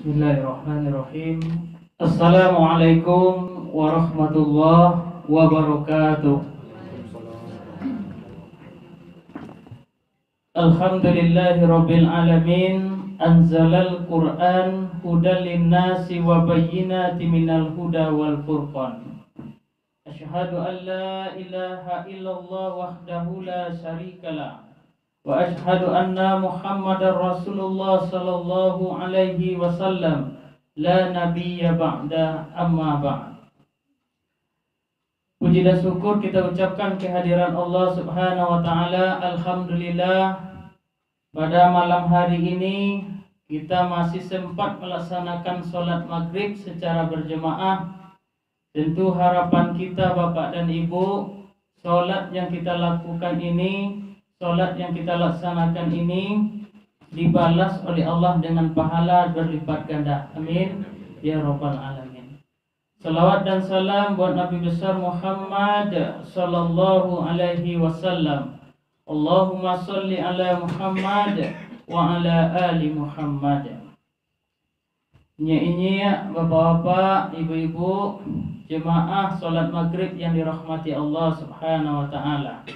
Bismillahirrahmanirrahim. Assalamualaikum warahmatullahi wabarakatuh. Alhamdulillahirabbil alamin. Anzalal Qur'an hudal linnasi wa bayyinatin minal huda wal furqan. Asyhadu an la ilaha illallah wahdahu la syarikalah wa ashhadu anna Muhammadar Rasulullah sallallahu alaihi wasallam la nabiyya ba'da amma ba'd. Puji dan syukur kita ucapkan kehadiran Allah Subhanahu wa taala. Alhamdulillah, pada malam hari ini kita masih sempat melaksanakan sholat maghrib secara berjemaah. Tentu harapan kita Bapak dan Ibu, sholat yang kita lakukan ini, sholat yang kita laksanakan ini dibalas oleh Allah dengan pahala berlipat ganda. Amin ya rabbal alamin. Salawat dan salam buat Nabi besar Muhammad sallallahu alaihi wasallam. Allahumma sholli ala Muhammad wa ala ali Muhammad. Nyi-nyi, bapak-bapak, ibu-ibu, jemaah sholat maghrib yang dirahmati Allah Subhanahu wa taala.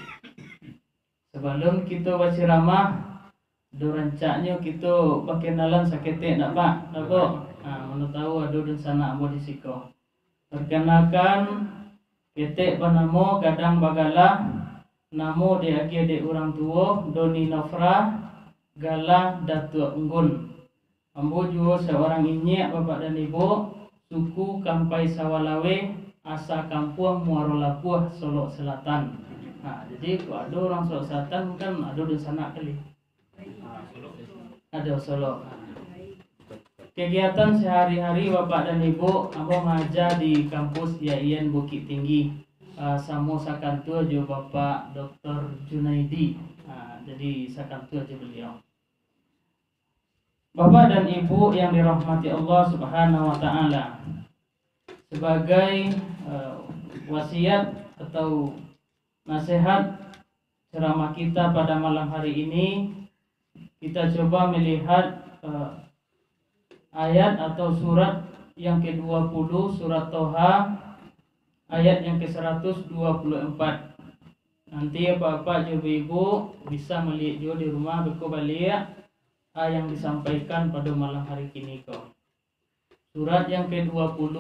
Sebelum kita baca ceramah, do rancaknya kita perkenalan sakete nak pak, apa? Mana tahu ada dan sana abo di siko. Perkenalkan ketek panamo kadang bagalah, namo de agi de orang tua Doni Nofra Galah Datuk Unggun. Ambo juga seorang inyek bapak dan ibu, suku Kampai Sawalawe, asa kampung Muaro Lapuh, Solo Selatan. Jadi kalau ada orang Solo Selatan kan ada di sana kali. Ada Solo. Kegiatan sehari-hari bapak dan ibu, ambo mengajar di kampus IAIN Bukit Tinggi. Samo sakantua juga bapak Dr. Junaidi. Jadi sakantua aja beliau. Bapak dan Ibu yang dirahmati Allah Subhanahu wa taala, sebagai wasiat atau nasihat ceramah kita pada malam hari ini, kita coba melihat ayat atau surat yang ke-20, surat Toha, ayat yang ke-124. Nanti Bapak Ibu bisa melihat juga di rumah berkebalik yang disampaikan pada malam hari ini kok. Surat yang ke-20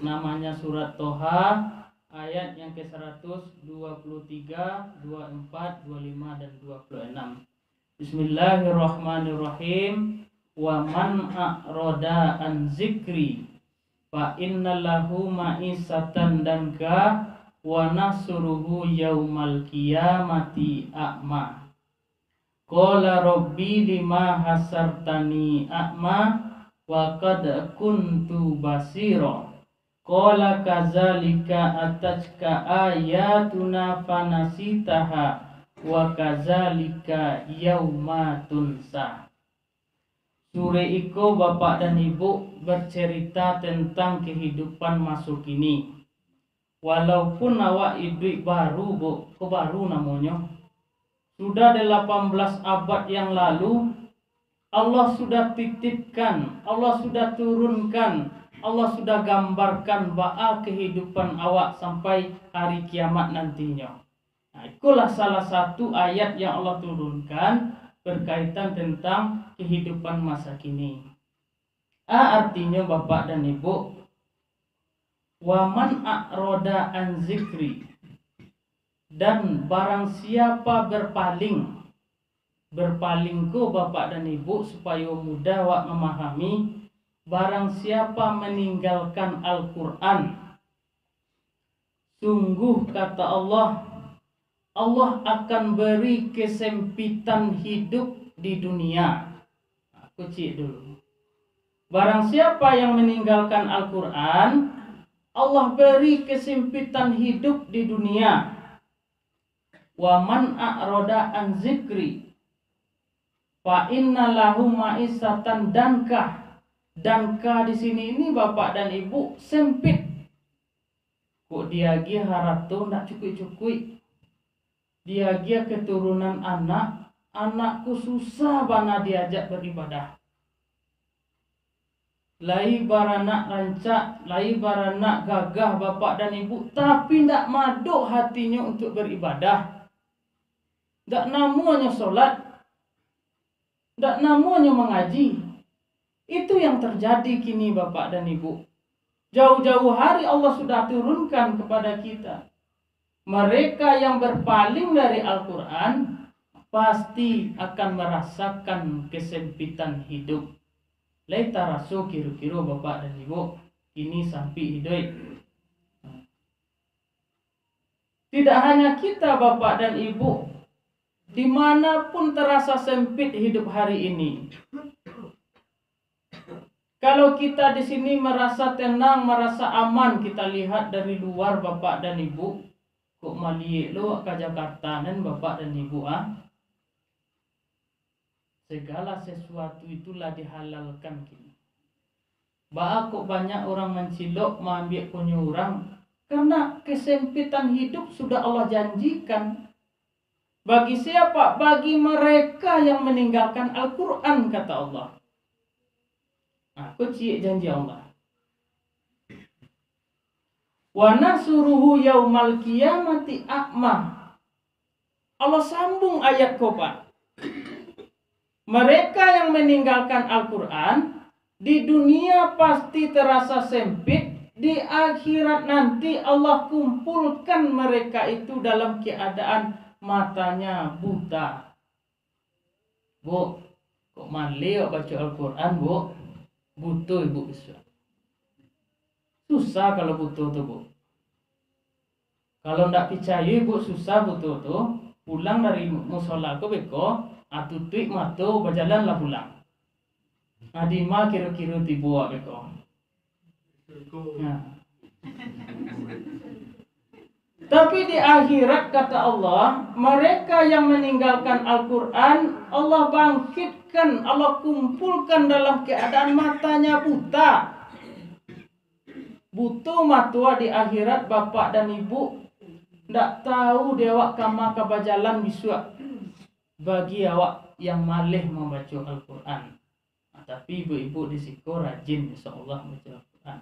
namanya surat Toha, ayat yang ke-123, 24, 25 dan 26. Bismillahirrahmanirrahim. Wa man a'rada an zikri fa innalahu ma'isatan danka wa nasuruhu yaumal qiyamati a'ma. Qala rabbi lima hasartani a'ma wa qad kuntu basira. Qala kazalika atajka ayatuna fanasitaha wa kazalika yauma tunsa. Sura iko bapak dan ibu bercerita tentang kehidupan masuk ini. Walaupun awak hidup baru, baru namanya. Sudah 18 abad yang lalu Allah sudah titipkan, Allah sudah turunkan, Allah sudah gambarkan ba'a kehidupan awak sampai hari kiamat nantinya. Itulah salah satu ayat yang Allah turunkan berkaitan tentang kehidupan masa kini. Artinya bapak dan ibu, wa man a'roda an zikri, dan barang siapa berpalingku bapak dan ibu supaya mudah wak memahami, barang siapa meninggalkan Al-Quran, sungguh kata Allah, Allah akan beri kesempitan hidup di dunia. Aku cik dulu. Barang siapa yang meninggalkan Al-Quran, Allah beri kesempitan hidup di dunia. Wa man a'roda an zikri fa inna lahu ma'isatan danka. Danka di sini ini bapak dan ibu sempit. Kok dia harap tuh ndak cukui-cukui. Dia keturunan anakku susah bana diajak beribadah. lai baranak rancak, lai baranak gagah bapak dan ibu, tapi tidak maduk hatinya untuk beribadah, tidak namanya sholat, tidak namanya mengaji. Itu yang terjadi kini bapak dan ibu. Jauh-jauh hari Allah sudah turunkan kepada kita, mereka yang berpaling dari Al-Quran pasti akan merasakan kesempitan hidup. Laita rasu kira-kira bapak dan ibu ini sampai hidup. Tidak hanya kita bapak dan ibu, dimanapun terasa sempit hidup hari ini. Kalau kita di sini merasa tenang, merasa aman, kita lihat dari luar bapak dan ibu, kok maliek lo ke Jakarta dan bapak dan ibu segala sesuatu itulah dihalalkan kini. Kok banyak orang mencilok mengambil punya orang karena kesempitan hidup sudah Allah janjikan. Bagi siapa? Bagi mereka yang meninggalkan Al-Quran, kata Allah. Aku cik janji Allah. Wa nasuruhu yaumal qiyamati a'ma. Allah sambung ayat kopa. Mereka yang meninggalkan Al-Quran di dunia pasti terasa sempit, di akhirat nanti Allah kumpulkan mereka itu dalam keadaan matanya buta. Bu, kok malih baca Al-Quran, Bu? Butuh ibu bisa. Susah kalau butuh tuh, Bu. Kalau ndak percaya ibu susah butuh tuh, pulang dari musola ke beko, atutik matu berjalan lah pulang. Adima kira-kira tiba beko. Nah. Tapi di akhirat kata Allah, mereka yang meninggalkan Al-Quran, Allah bangkitkan, Allah kumpulkan dalam keadaan matanya buta. Butuh matua di akhirat bapak dan ibu, ndak tahu dewak kama kabajalan bisua bagi awak yang malih membaca Al-Quran. Tapi ibu-ibu di siko rajin insyaallah membaca Al-Quran.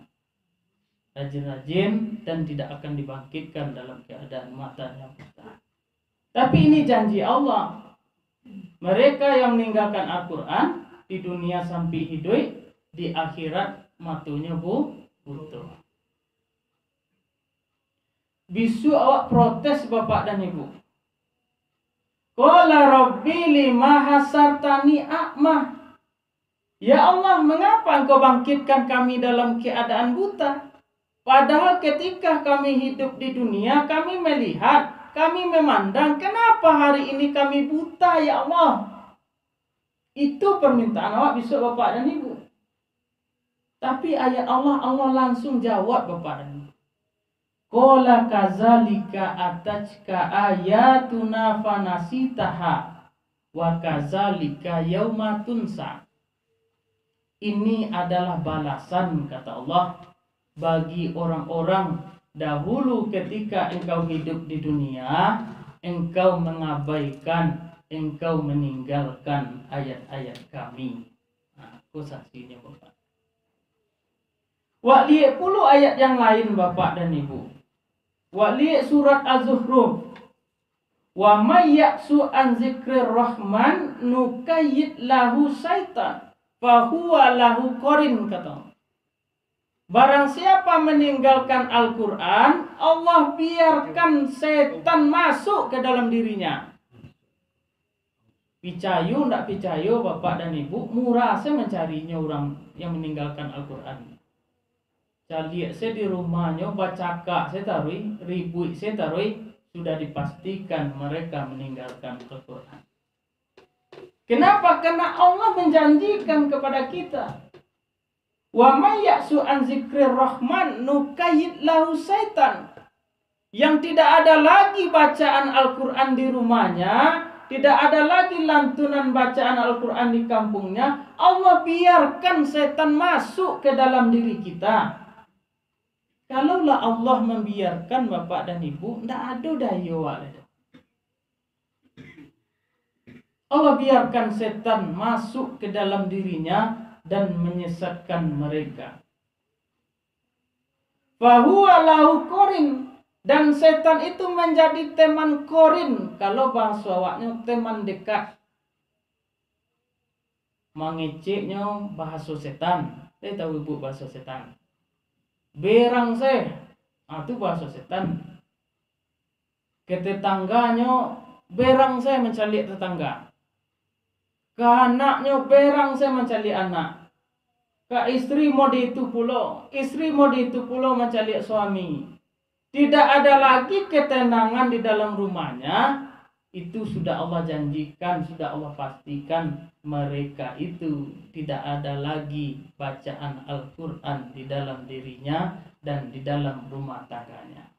Rajin-rajin dan tidak akan dibangkitkan dalam keadaan matanya buta. Tapi ini janji Allah. Mereka yang meninggalkan Al-Quran di dunia sampai hidup, di akhirat matunya buta. Bisu awak protes bapak dan ibu. Qala rabbi lima hasartani a'mah. Ya Allah, mengapa engkau bangkitkan kami dalam keadaan buta? Padahal ketika kami hidup di dunia, kami melihat, kami memandang, kenapa hari ini kami buta ya Allah? Itu permintaan awak besok bapak dan ibu. Tapi ayat Allah langsung jawab bapak dan ibu. Qala kazalika atajka ayatuna fanasitaha wa kazalika yauma tunsa. Ini adalah balasan kata Allah bagi orang-orang dahulu ketika engkau hidup di dunia, engkau mengabaikan, engkau meninggalkan ayat-ayat kami. Nah, aku saksinya Bapak. Wak lihat puluh ayat yang lain Bapak dan Ibu. Wak lihat surat Az-Zukhruf. Wa may ya'su an zikrir rahman nukayyid lahu syaitan fahuwa lahu qarin kata. Barang siapa meninggalkan Al-Quran, Allah biarkan setan masuk ke dalam dirinya. Picayu, ndak picayu Bapak dan Ibu, murah saya mencarinya orang yang meninggalkan Al-Quran. Saya lihat saya di rumahnya, baca kak saya taruh, ribu saya taruh, sudah dipastikan mereka meninggalkan Al-Quran. Kenapa? Karena Allah menjanjikan kepada kita. Wa may ya'su an zikrir rahman nukayyid lahu syaitan. Yang tidak ada lagi bacaan Al-Quran di rumahnya, tidak ada lagi lantunan bacaan Al-Quran di kampungnya, Allah biarkan setan masuk ke dalam diri kita. Kalaulah Allah membiarkan Bapak dan Ibu, tidak ada daya. Allah biarkan setan masuk ke dalam dirinya, dan menyesatkan mereka. Fahuwa lahu korin, dan setan itu menjadi teman korin. Kalau bahasa awaknya teman dekat. Mengeceknya bahasa setan. Saya tahu ibu bahasa setan. Berang saya, itu bahasa setan. Ke tetangganya, berang saya mencari tetangga. Ke anaknya, berang saya mencari anak. Ke istri mau itu pulau, istri mau itu pulau mencari suami. Tidak ada lagi ketenangan di dalam rumahnya. Itu sudah Allah janjikan, sudah Allah pastikan mereka itu tidak ada lagi bacaan Al-Quran di dalam dirinya dan di dalam rumah tangganya.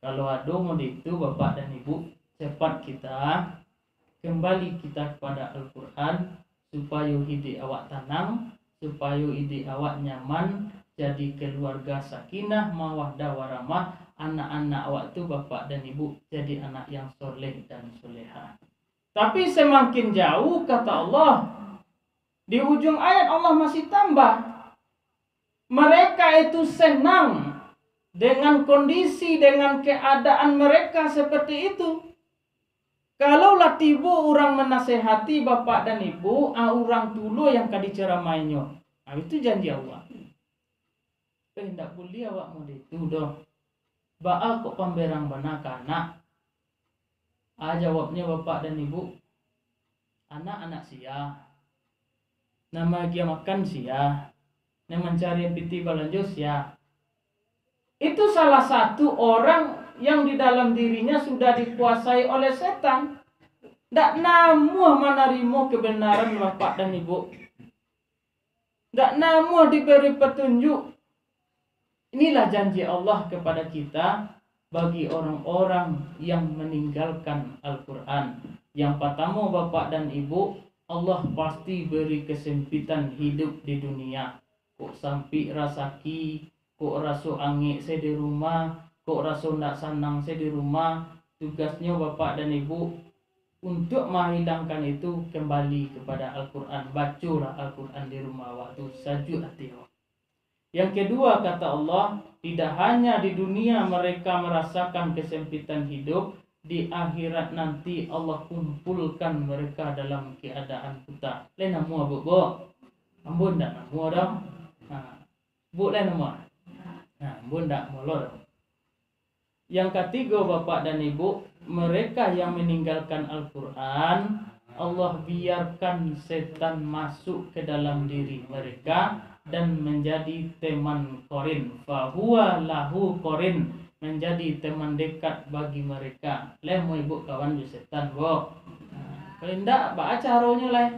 Kalau ada mau itu Bapak dan Ibu, cepat kita kembali kita kepada Al-Quran supaya hidup awak tenang, supaya hidup awak nyaman, jadi keluarga sakinah, mawaddah warahmah, anak-anak awak tu bapak dan ibu jadi anak yang soleh dan soleha. Tapi semakin jauh kata Allah, di ujung ayat Allah masih tambah, mereka itu senang dengan kondisi, dengan keadaan mereka seperti itu. Kalaulah tiba orang menasehati bapak dan ibu, orang dulu yang kadi ceramainya, itu janji Allah. Hendak boleh awak mau itu doh. Baal kok pemberang benak anak. Jawabnya bapak dan ibu, anak-anak sia. Nama dia makan sia. Yang mencari piti balanjo sia. Itu salah satu orang yang di dalam dirinya sudah dikuasai oleh setan. Tidak namuh menerima kebenaran bapak dan ibu. Tidak namuh diberi petunjuk. Inilah janji Allah kepada kita bagi orang-orang yang meninggalkan Al-Quran. Yang pertama bapak dan ibu, Allah pasti beri kesempitan hidup di dunia. Kok sampai rasaki, kok rasu angin saya di rumah, kok rasu ndak senang saya di rumah. Tugasnya bapak dan ibu untuk menghilangkan itu kembali kepada Al-Quran. Bacalah Al-Quran di rumah waktu sajuk hati. Yang kedua kata Allah, tidak hanya di dunia mereka merasakan kesempitan hidup, di akhirat nanti Allah kumpulkan mereka dalam keadaan buta. Lain nama bu, ambon tak nama dah. Bu lain nama. Ambon tak molor. Yang ketiga bapak dan ibu, mereka yang meninggalkan Al-Quran, Allah biarkan setan masuk ke dalam diri mereka dan menjadi teman korin. Fahuwa lahu korin, menjadi teman dekat bagi mereka. Lemo ibu kawan setan bo. Kalau tidak baca caranya lah.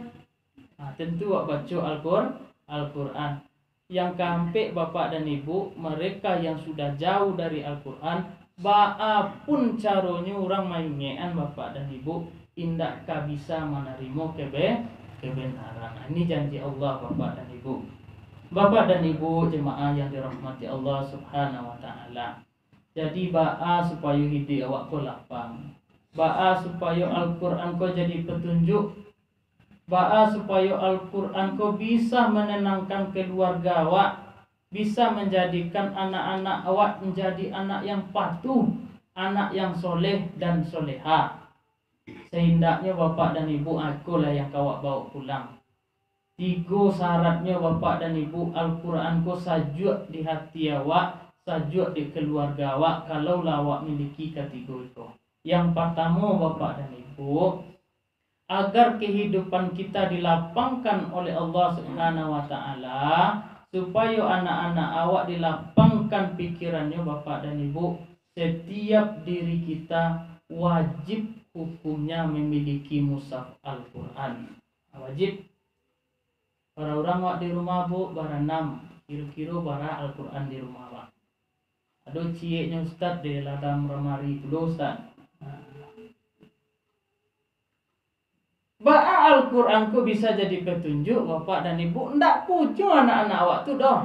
Tentu baca Al-Quran. Yang keempat bapak dan ibu, mereka yang sudah jauh dari Al-Quran, baapun caranya orang mainan bapak dan ibu, indak bisa menerima kebenaran. Ini janji Allah bapak dan ibu. Bapak dan ibu jemaah yang dirahmati Allah subhanahu wa ta'ala. Jadi ba'a supaya hidup awak ko lapang. Ba'a supaya Al-Quran ko jadi petunjuk. Ba'a supaya Al-Quran ko bisa menenangkan keluarga awak. Bisa menjadikan anak-anak awak menjadi anak yang patuh. Anak yang soleh dan soleha. Sehendaknya bapak dan ibu aku lah yang kawak bawa pulang. 3 syaratnya bapak dan ibu, Al-Quran ko sajuk di hati awak, sajuk di keluarga awak, kalau awak miliki ketiga itu. Yang pertama bapak dan ibu, agar kehidupan kita dilapangkan oleh Allah Subhanahu wa ta'ala, supaya anak-anak awak dilapangkan pikirannya bapak dan ibu, setiap diri kita wajib hukumnya memiliki mushaf Al-Quran. Wajib. Para orang wak di rumah bu bara 6, kira-kira bara Al-Quran di rumah wak. Ada cieknya Ustaz di dalam ramari itu Ustaz. Bara Al-Quran ku bisa jadi petunjuk bapak dan ibu, ndak pucu anak-anak awak tu dah.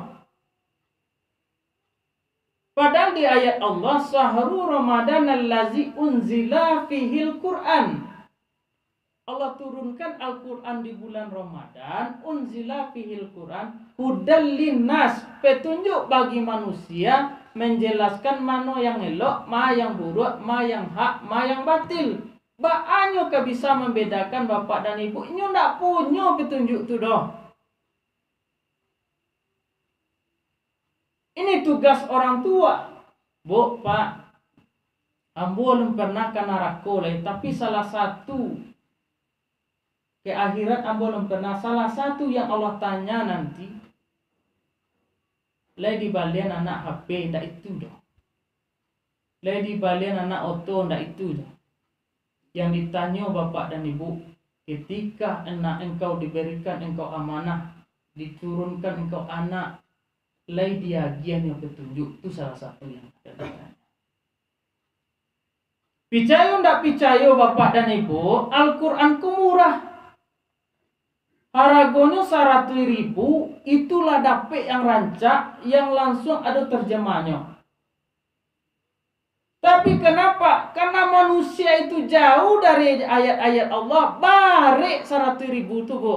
Padahal di ayat Allah, Sahru Ramadan allazi unzila fihil Quran. Allah turunkan Al-Quran di bulan Ramadan, unzila fihil Quran hudal linnas, petunjuk bagi manusia, menjelaskan mana yang elok, ma yang buruk, ma yang hak, ma yang batil. Ba'anyo ke bisa membedakan bapak dan ibu, nyo ndak punya petunjuk tu doh. Ini tugas orang tua. Bu, Pak, ambo belum pernah ke neraka lah, tapi salah satu ke akhirat ambo belum pernah. Salah satu yang Allah tanya nanti, lagi balian anak HP, ndak itu dah. Lagi balian anak oto, ndak itu dah. Yang ditanya bapak dan ibu, ketika anak engkau diberikan engkau amanah, diturunkan engkau anak, lagi diagian yang petunjuk, itu salah satu yang ada. Picayo ndak picayo bapak dan ibu, Al-Quran ku murah. Haragonya 100.000, itulah dapet yang rancak, yang langsung ada terjemahnya. Tapi kenapa? Karena manusia itu jauh dari ayat-ayat Allah, barik 100.000 tuh bu.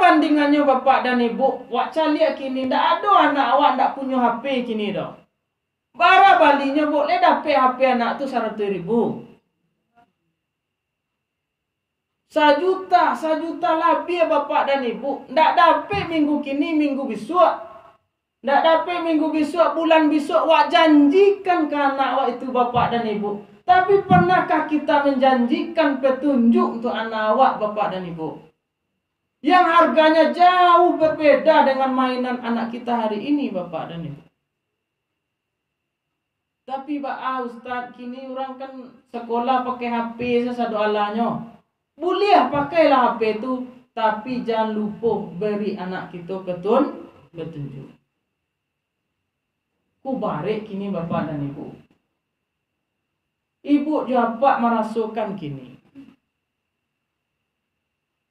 Bandingannya bapak dan ibu, wak caliak kini ndak ada anak awak ndak punya HP kini dah. Bara balinya boleh dapet HP anak tuh 100.000. 1 juta lebih bapak dan ibu. Ndak dapet minggu kini, minggu besok. Ndak dapet minggu besok, bulan besok. Wak janjikan ke anak wak itu bapak dan ibu. Tapi pernahkah kita menjanjikan petunjuk untuk anak wak bapak dan ibu? Yang harganya jauh berbeda dengan mainan anak kita hari ini bapak dan ibu. Tapi Ustaz, kini orang kan sekolah pakai HP sesadu alanya. Boleh pakailah HP itu, tapi jangan lupa beri anak kita petunjuk. Ku barik kini bapak dan ibu. Ibu dapat merasukan kini.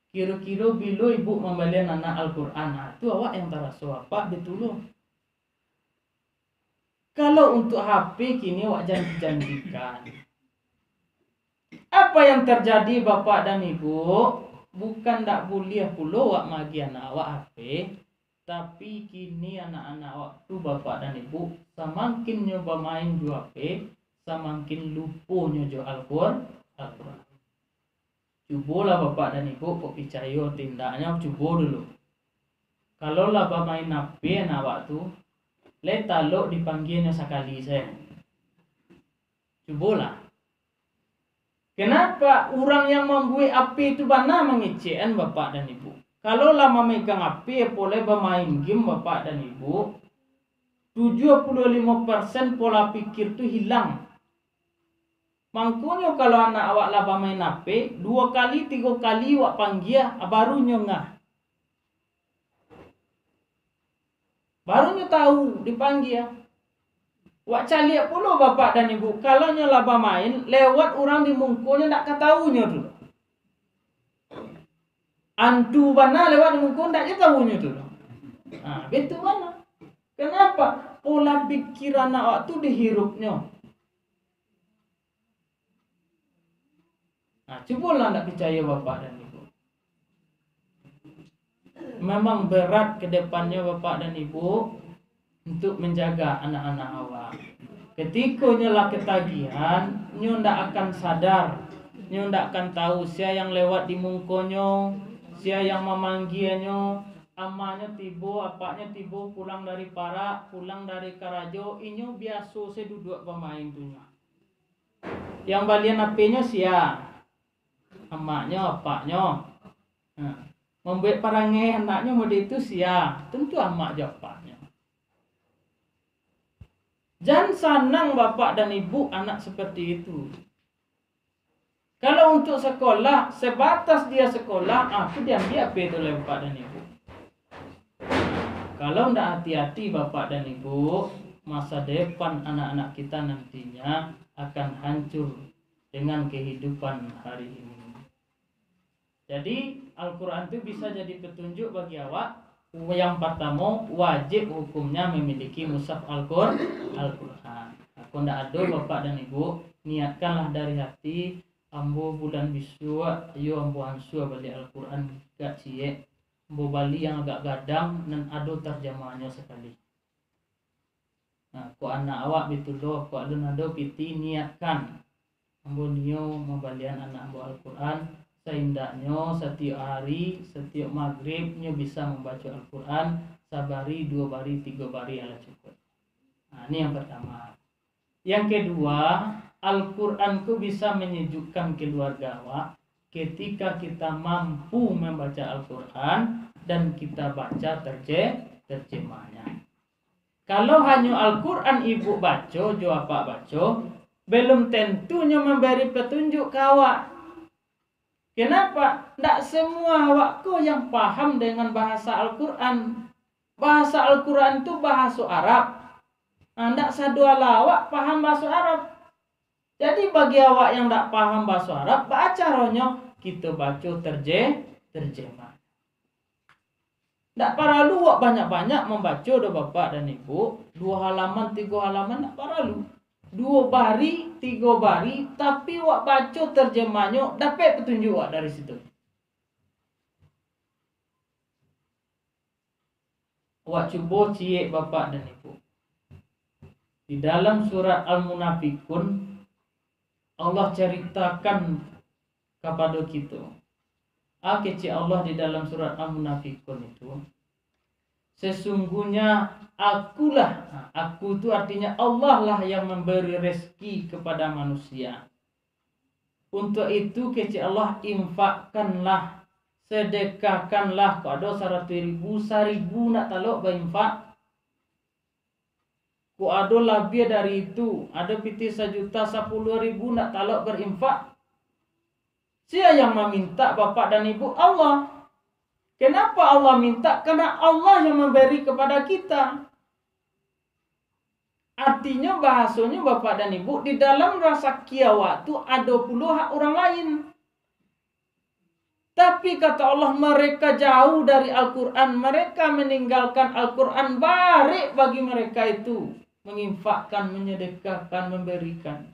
Kira-kira bila ibu membelian anak Al-Quran, itu awak yang terasa apa betul. Kalau untuk HP kini awak janjikan. Apa yang terjadi bapak dan ibu? Bukan tak boleh pula awak magi anak awak HP, tapi kini anak-anak awak tu bapak dan ibu semakin nyoba main di HP, semakin lupa nyojo Al-Quran. Cubalah bapak dan ibu kok percaya tindaknya, coba dulu. Kalau lah main HP anak awak tu, taluk dipanggilnya sekali saya. Cobalah. Kenapa orang yang membuat HP itu bana mengecekan bapak dan ibu? Kalau lah memegang HP boleh bermain game bapak dan ibu, 75% pola pikir itu hilang. Mangkunya kalau anak awak lah bermain HP, 2 kali 3 kali awak panggil, baru nyengah. Barunya tahu dipanggil. Wak caliak pula bapak dan ibu. Kalau nyola main lewat orang di mungkunya ndak ketahunya tu. Antu bana lewat di mungku ndak ketahunya tu. Betul mana? Kenapa? Pola pikiran awak tu dihirupnya. Cobalah ndak percaya bapak dan ibu. Memang berat ke depannya bapak dan ibu untuk menjaga anak-anak awak. Ketika nyala ketagihan, nyo ndak akan sadar, nyo ndak akan tahu sia yang lewat di mungkonyo, sia yang memanggilnya, amanya tibo, apanya tibo pulang dari Parak, pulang dari Karajo, inyo biasa saya duduk bermain dunia. Yang balian HP-nya sia, amaknya, apaknya. Membuat parangai anaknya mau itu sia, tentu amak jawabnya. Jangan senang bapak dan ibu anak seperti itu. Kalau untuk sekolah, sebatas dia sekolah, aku diambil apa itu oleh bapak dan ibu. Kalau tidak hati-hati bapak dan ibu, masa depan anak-anak kita nantinya akan hancur dengan kehidupan hari ini. Jadi Al-Quran itu bisa jadi petunjuk bagi awak. Yang pertama, wajib hukumnya memiliki mushaf Al-Quran. Kau ndak ada bapak dan ibu, niatkanlah dari hati. Ambo bulan bisua, ayo ambo ansua balik Al-Quran gak cie. Ambo bali yang agak gadang dan ada terjemahannya sekali. Nah, ko anak awak bitulo, ko alun ado piti niatkan. Ambo nio membalian anak ambo Al-Quran. Seindaknya setiap hari, setiap maghrib nyo bisa membaca Al-Quran. Sabari, 2 bari, 3 bari ala cukup. Nah, ini yang pertama. Yang kedua, Al-Quran ku bisa menyejukkan keluarga awak ketika kita mampu membaca Al-Quran dan kita baca terjemahnya. Kalau hanya Al-Quran ibu baca, jo apa baca, belum tentunya memberi petunjuk ke awak. Kenapa? Tidak semua awakku yang paham dengan bahasa Al-Quran. Bahasa Al-Quran itu bahasa Arab. Tidak sadua lawak paham bahasa Arab. Jadi bagi awak yang tidak paham bahasa Arab, baca rohnya kita baca terjemah. Tidak perlu awak banyak-banyak membaca do bapak dan ibu. 2 halaman, 3 halaman tidak perlu. 2 bari, 3 bari, tapi awak baca terjemahnya, dapat petunjuk awak dari situ. Awak cuba ciek bapak dan ibu. Di dalam surat Al-Munafikun Allah ceritakan kepada kita. Kecil Allah di dalam surat Al-Munafikun itu. Sesungguhnya akulah. Aku itu artinya Allah lah yang memberi rezeki kepada manusia. Untuk itu kecil Allah infakkanlah. Sedekahkanlah. Kau ada 100.000, 1.000 nak talok berinfak. Ku ada lebih dari itu, ada piti 1.000.000, 10.000 nak talak berinfak. Siapa yang meminta bapak dan ibu? Allah. Kenapa Allah minta? Karena Allah yang memberi kepada kita. Artinya bahasanya bapak dan ibu, di dalam rasa kiawa itu ada puluh hak orang lain. Tapi kata Allah, mereka jauh dari Al-Quran, mereka meninggalkan Al-Quran, baik bagi mereka itu menginfakkan, menyedekahkan, memberikan.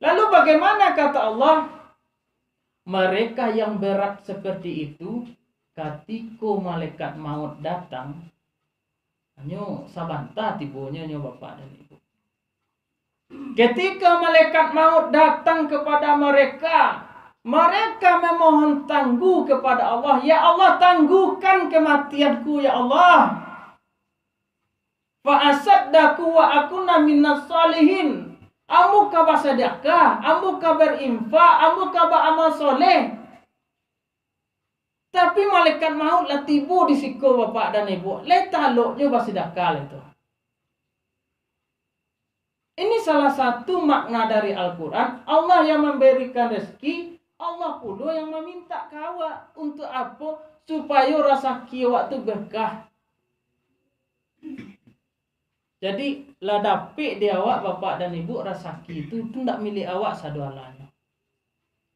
Lalu bagaimana kata Allah? Mereka yang berat seperti itu, ketika malaikat maut datang, hanya sabanta tibunya nyo bapak dan ibu. Ketika malaikat maut datang kepada mereka, mereka memohon tangguh kepada Allah. Ya Allah, tangguhkan kematianku ya Allah. Fa'asaddaku wa akuna minas salihin. Amu ka bersedekah, amu ka berinfak, amu ka beramal soleh. Tapi malaikat maut lah tiba di siku bapak dan ibu. Letaloknya bersedekah itu. Ini salah satu makna dari Al-Quran. Allah yang memberikan rezeki, Allah pula yang meminta kawa. Untuk apa? Supaya rasa kiawak itu berkah. Jadi lah dapik di awak bapak dan ibu rasaki itu tidak milik awak sadualanya.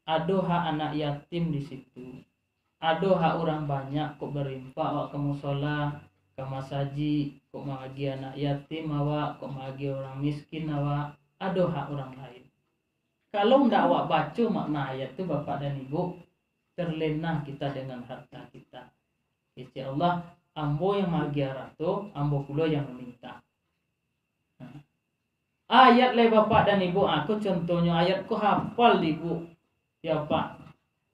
Ada hak anak yatim di situ. Ada hak orang banyak kok berinfak awak ke musola, ke masaji, kok bagi anak yatim awak, kok bagi orang miskin awak. Ada hak orang lain. Kalau tidak awak baca makna ayat itu bapak dan ibu, terlena kita dengan harta kita. Insya Allah, ambo yang bagi ratu, ambo pula yang meminta. Ayat le bapak dan ibu, aku contohnya ayatku hafal ibu. Ya Pak.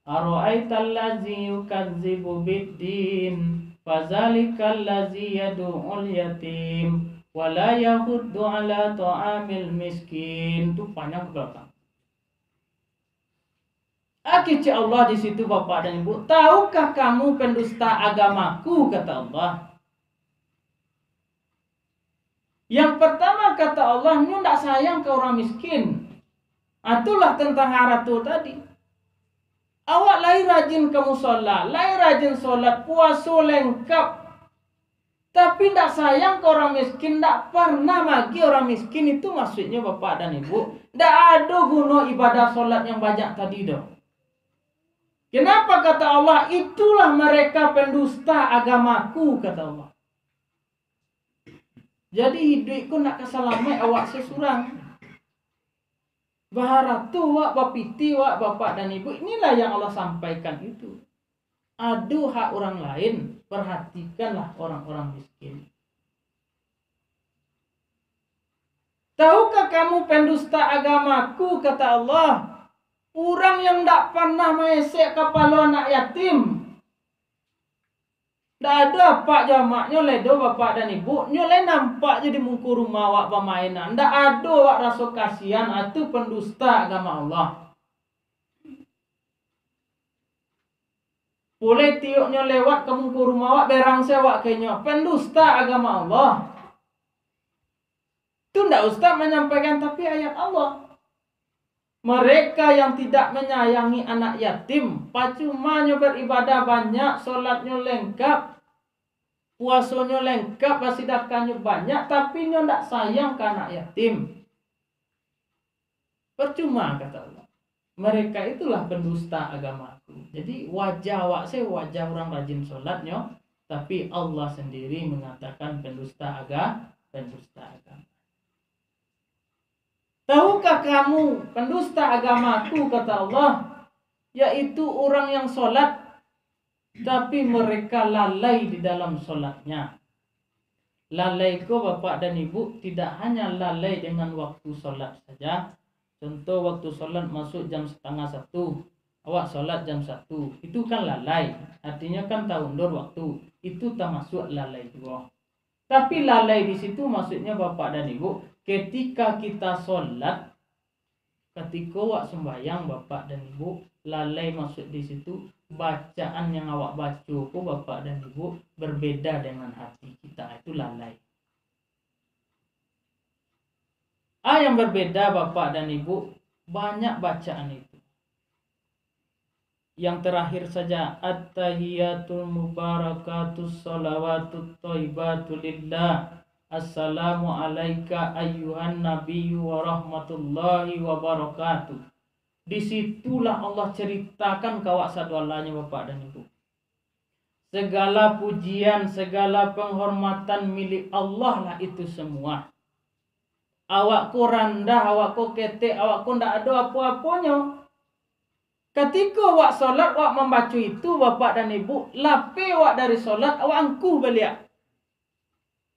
Ara'aital ladzi yukadzibu biddin fazalikal ladzi yad'ul yatim wa la yahuddu ala ta'amil miskin. Itu panjang ke belakang. Akhirnya Allah di situ bapak dan ibu, tahukah kamu pendusta agamaku, kata Allah. Yang pertama kata Allah, ini tidak sayang ke orang miskin. Itulah tentang haratu tadi. Awak lahir rajin ke musola, lahir rajin sholat, puasa lengkap. Tapi tidak sayang ke orang miskin, tidak pernah bagi orang miskin. Itu maksudnya bapak dan ibu. Tidak ada guna ibadah sholat yang banyak tadi dong. Kenapa kata Allah? Itulah mereka pendusta agamaku, kata Allah. Jadi hidupku nak kesalamat awak sesurang. Baharatu wak bapiti wak bapak dan ibu, inilah yang Allah sampaikan itu. Adu hak orang lain, perhatikanlah orang-orang miskin. Tahukah kamu pendusta agamaku, kata Allah, orang yang tak pernah mesek kepala anak yatim. Tak ada pak jamaknya ledo bapak dan ibu, nyoleh nampak jadi mungku rumah wak pemainan. Tak ada wak rasa kasihan, itu pendusta agama Allah. Boleh tiuknya lewat ke mungku rumah wak berang sewak kayaknya, pendusta agama Allah. Itu ndak ustaz menyampaikan, tapi ayat Allah. Mereka yang tidak menyayangi anak yatim, pacumanya beribadah banyak, sholatnya lengkap, puasanya lengkap, sedekahnya banyak, tapi nyo ndak sayang ke anak yatim. Percuma, kata Allah. Mereka itulah pendusta agamaku. Jadi wajah awak saya wajah orang rajin sholatnya, tapi Allah sendiri mengatakan pendusta agama. Tahukah kamu pendusta agamaku, kata Allah, yaitu orang yang sholat tapi mereka lalai di dalam sholatnya. Lalai ko bapak dan ibu tidak hanya lalai dengan waktu sholat saja. Contoh waktu sholat masuk jam 12:30, awak sholat jam 1, itu kan lalai. Artinya kan tak undur waktu, itu termasuk lalai juga. Tapi lalai di situ maksudnya bapak dan ibu, ketika kita sholat, ketika awak sembahyang bapak dan ibu, lalai maksud di situ bacaan yang awak baca ko bapak dan ibu berbeda dengan hati kita, itu lalai. Yang berbeda bapak dan ibu, banyak bacaan itu. Yang terakhir saja, at-tahiyatul mubarakatus salawatut thayyibatu lillah. Assalamu alayka ayyuhan nabiyyu wa rahmatullahi wa barakatuh. Disitulah Allah ceritakan kawak sadwalanya bapak dan ibu. Segala pujian, segala penghormatan milik Allah lah itu semua. Awak ko rendah, awak ko ketek, awak ko ndak ada apa-apanya. Ketika awak solat, awak membaca itu bapak dan ibu, lape awak dari solat, awak angkuh balik.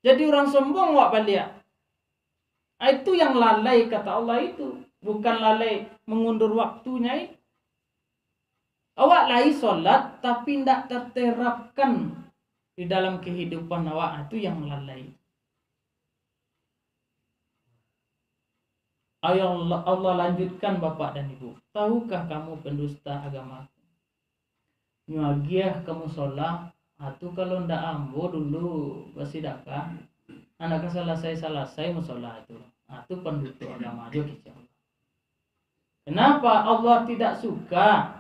Jadi orang sombong awak balik. Itu yang lalai kata Allah itu. Bukan lalai mengundur waktunya itu. Awak lalai solat tapi tidak terterapkan di dalam kehidupan awak, itu yang lalai. Allah lanjutkan bapak dan ibu. Tahukah kamu pendusta agama? Nyuagiah kamu sholat, atau kalau ndak ambo dulu bersedekah, anak selesai musola itu. Itu pendusta agama aja kita. Kenapa Allah tidak suka?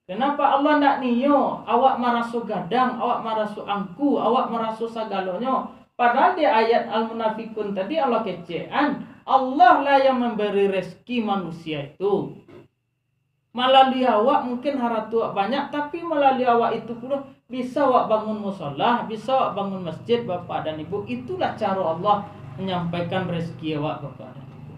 Kenapa Allah ndak niyo awak marasu gadang, awak marasu angku, awak marasu sagalonyo? Padahal di ayat Al-Munafikun tadi Allah kecean, Allah lah yang memberi rezeki manusia itu. Melalui awak mungkin haratu banyak, tapi melalui awak itu pula bisa awak bangun musola, bisa awak bangun masjid bapak dan ibu. Itulah cara Allah menyampaikan rezeki awak bapak dan ibu.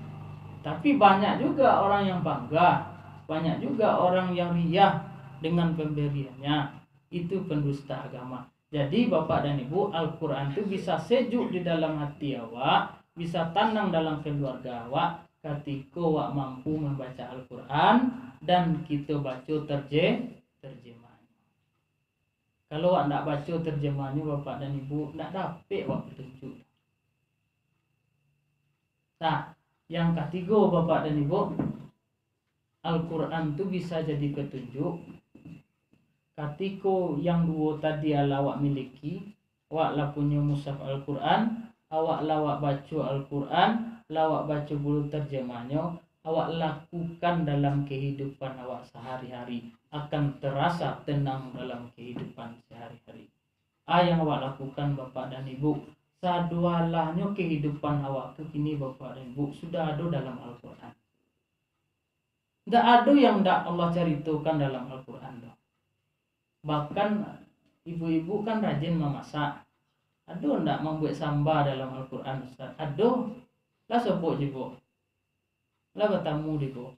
Tapi banyak juga orang yang bangga, banyak juga orang yang riya dengan pemberiannya. Itu pendusta agama. Jadi bapak dan ibu, Al-Quran itu bisa sejuk di dalam hati awak, bisa tanam dalam keluarga awak ketika awak mampu membaca Al-Quran dan kita baca terjemahnya. Kalau awak tidak baca terjemahnya bapak dan ibu, tidak dapat awak petunjuk. Nah, yang ketiga bapak dan ibu, Al-Quran itu bisa jadi petunjuk. Ketika yang dua tadi awak miliki, awak lah punya mushaf Al-Quran, awak lawak baca Al-Quran, lawak baca bulu terjemahnya, awak lakukan dalam kehidupan awak sehari-hari, akan terasa tenang dalam kehidupan sehari-hari. Yang awak lakukan bapak dan ibu, sadualahnya kehidupan awak tu kini bapak dan ibu sudah ada dalam Al-Quran. Tidak ada yang tidak Allah ceritakan dalam Al-Quran. Bahkan ibu-ibu kan rajin memasak. Aduh ndak membuat samba dalam Al-Quran Ustaz. Aduh lah sopo jibo. Lah bertamu dibo.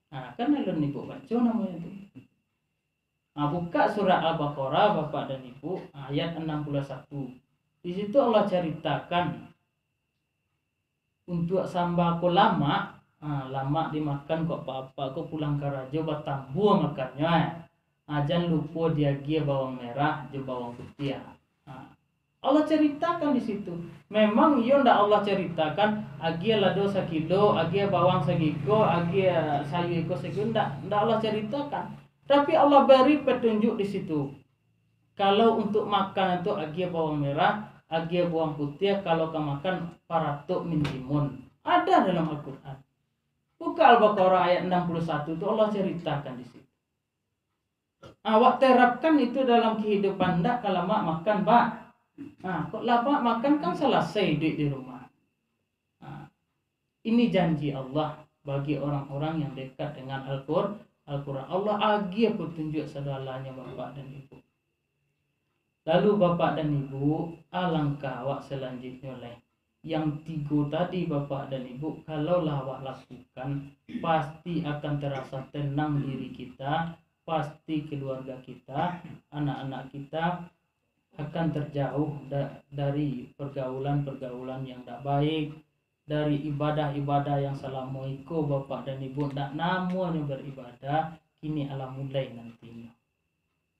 Nah, kan alun ibu baca namanya itu. Nah, buka surat Al-Baqarah Bapak dan Ibu ayat 61. Di situ Allah ceritakan untuk sambako lama, lama dimakan kok bapak kok pulang ke raja batambu makannya. Jangan lupa dia bawang merah, jo bawang putih. Allah ceritakan di situ. Memang iyo ndak Allah ceritakan agia lado sakilo, agia bawang sagiko, agia sayu iko sagiko, ndak Allah ceritakan. Tapi Allah beri petunjuk di situ. Kalau untuk makan itu agia bawang merah, agia bawang putih, kalau kamu makan paratuk min timun. Ada dalam Al-Quran. Buka Al-Baqarah ayat 61 itu Allah ceritakan di situ. Awak terapkan itu dalam kehidupan ndak kalau mak makan, Pak. Kok lama makan kan selesai duit di rumah. Ini janji Allah bagi orang-orang yang dekat dengan Al-Quran. Allah agi petunjuk segalanya Bapak dan Ibu. Lalu Bapak dan Ibu, alangkah awak selanjutnya oleh yang 3 tadi Bapak dan Ibu, kalau awak lakukan pasti akan terasa tenang diri kita, pasti keluarga kita, anak-anak kita akan terjauh dari pergaulan-pergaulan yang tidak baik, dari ibadah-ibadah yang selama itu Bapak dan Ibu tidak namanya beribadah, kini ala mulai nantinya.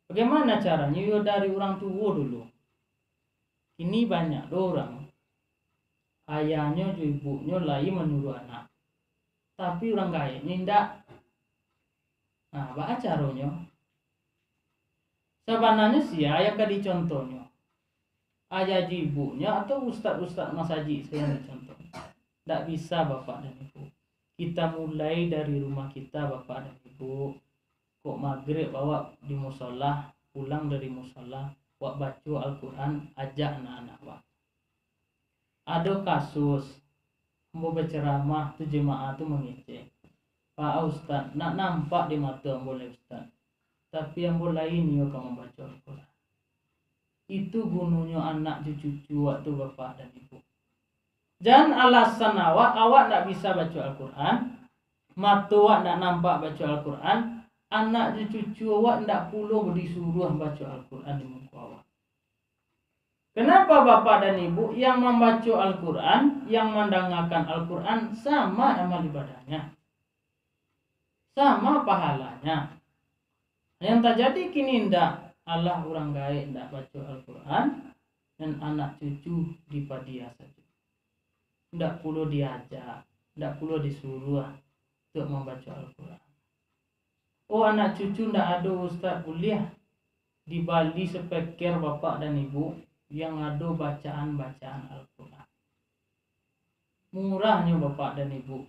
Bagaimana caranya? Yo dari orang tua dulu. Ini banyak orang, ayahnya ibunya lagi menyuruh anak, tapi orang kaya ini tidak. Apa caranya? Sebenarnya sih ayah kadi contohnya, ayah ibunya atau ustad-ustad Mas Haji saya contoh. Tidak bisa Bapak dan Ibu. Kita mulai dari rumah kita Bapak dan Ibu. Kok maghrib bawa di musola, pulang dari musola, wak baca Al-Quran, ajak anak-anak wak. Ada kasus mau berceramah tu jemaah tu mengecek, Pak Ustaz nak nampak di mata boleh Ustaz, tapi yang lain yo kamu baca Al-Quran. Itu gunanya anak cucu waktu Bapak dan Ibu. Jangan alasan awak tak bisa baca Al-Quran, mata awak tak nampak baca Al-Quran, anak cucu awak tak perlu disuruh baca Al-Quran di muka awak. Kenapa Bapak dan Ibu yang membaca Al-Quran, yang mendengarkan Al-Quran sama amal ibadahnya, sama pahalanya. Yang terjadi kini ndak, Allah orang gaib ndak baca Al-Quran dan anak cucu dipadia saja. Ndak perlu diajak, ndak perlu disuruh untuk membaca Al-Quran. Oh anak cucu ndak ada Ustaz kuliah di Bali sepekir Bapak dan Ibu yang ada bacaan-bacaan Al-Quran. Murahnya Bapak dan Ibu.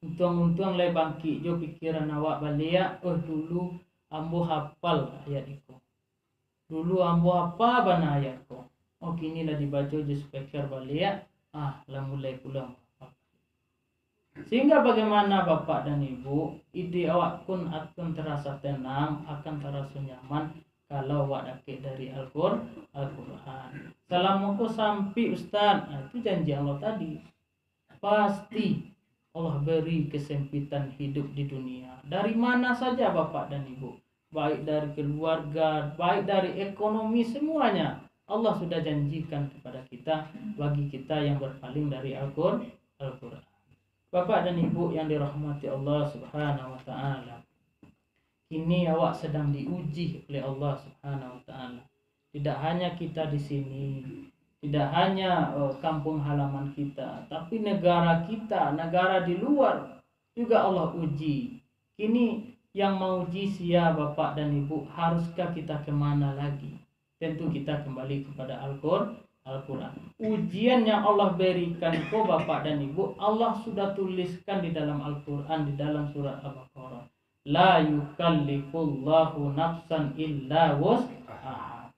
Untung-untung le bangkit jo pikiran awak balik, dulu ambo hafal ayat itu. Dulu ambo apa bana ayat itu. Kini dah dibaca je sepekir balik. Lah mulai pulang. Sehingga bagaimana Bapak dan Ibu, ide awak pun akan terasa tenang, akan terasa nyaman kalau awak dakik dari Al-Quran. Selama kau sampai Ustaz, itu janji Allah tadi. Pasti Allah beri kesempitan hidup di dunia. Dari mana saja Bapak dan Ibu, baik dari keluarga, baik dari ekonomi, semuanya Allah sudah janjikan kepada kita, bagi kita yang berpaling dari Al-Quran. Bapak dan Ibu yang dirahmati Allah Subhanahu wa taala. Kini awak sedang diuji oleh Allah Subhanahu wa taala. Tidak hanya kita di sini, tidak hanya kampung halaman kita, tapi negara kita, negara di luar juga Allah uji. Kini yang mau uji siapa Bapak dan Ibu, haruskah kita kemana lagi? Tentu kita kembali kepada Al-Quran. Ujian yang Allah berikan ke Bapak dan Ibu, Allah sudah tuliskan di dalam Al-Quran, di dalam surat Al-Baqarah. La yukallifullahu nafsan illa wus'aha.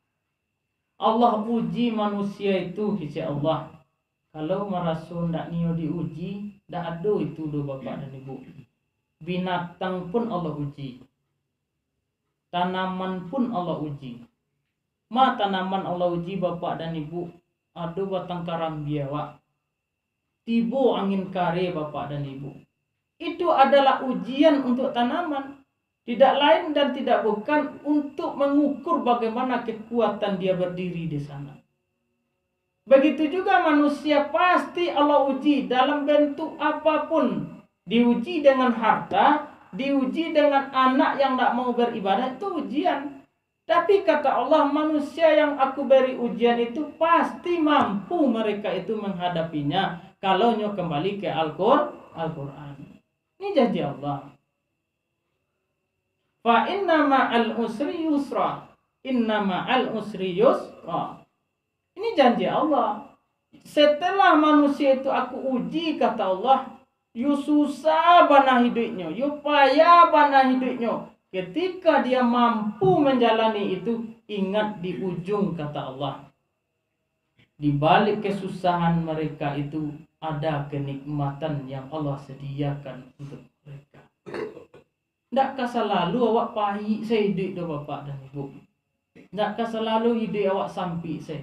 Allah uji manusia itu kisi Allah. Kalau merasa tidak niyo diuji, tidak ada itu do Bapak dan Ibu. Binatang pun Allah uji, tanaman pun Allah uji, Ma tanaman Allah uji bapak dan ibu. Aduh batang karambia wak. Tibo angin kare bapak dan ibu. Itu adalah ujian untuk tanaman. Tidak lain dan tidak bukan untuk mengukur bagaimana kekuatan dia berdiri di sana. Begitu juga manusia pasti Allah uji dalam bentuk apapun. Diuji dengan harta, diuji dengan anak yang tidak mau beribadah, itu ujian. Tapi kata Allah, manusia yang aku beri ujian itu pasti mampu mereka itu menghadapinya. Kalau kembali ke Al-Quran. Ini janji Allah. Fa inna ma'al usri yusra. Inna ma'al usri yusra. Ini janji Allah. Setelah manusia itu aku uji, kata Allah, yu susah bana hidupnya, yu payah bana hidupnya. Ketika dia mampu menjalani itu, ingat di ujung, kata Allah, di balik kesusahan mereka itu ada kenikmatan yang Allah sediakan untuk mereka. Tidakkah selalu awak pahit saya hidup do bapak dan ibu? Tidakkah selalu hidup awak sampai saya?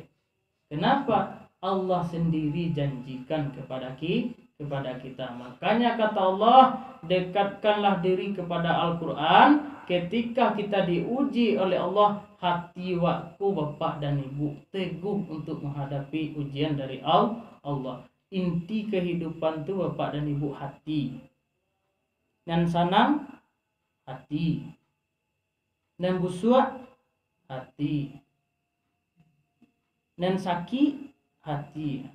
Kenapa? Allah sendiri janjikan kepada kita. Makanya kata Allah, dekatkanlah diri kepada Al-Quran. Ketika kita diuji oleh Allah, hati waktu bapak dan ibu teguh untuk menghadapi ujian dari Allah. Inti kehidupan itu bapak dan ibu hati. Dan sanang hati. Dan busuk hati. Dan sakit hati.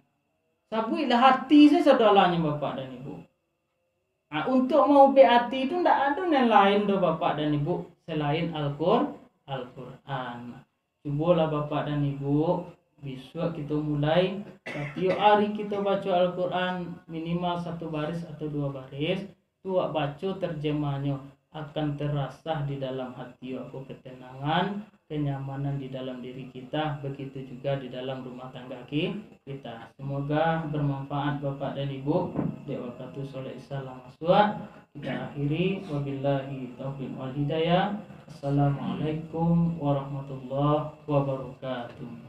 Sabuilah hati saya saudaranya bapak dan ibu. Untuk mau hati itu tidak ada yang lain do bapak dan ibu selain Al-Quran. Cubalah bapak dan ibu, besok kita mulai setiap hari kita baca Al-Quran minimal 1 baris atau 2 baris. Tuak baca terjemahnya, akan terasa di dalam hati aku ketenangan, kenyamanan di dalam diri kita, begitu juga di dalam rumah tangga kita. Semoga bermanfaat bapak dan ibu. Dewakatu soleh salam aswa. Kita akhiri wabillahi taufiq wal hidayah. Assalamualaikum warahmatullahi wabarakatuh.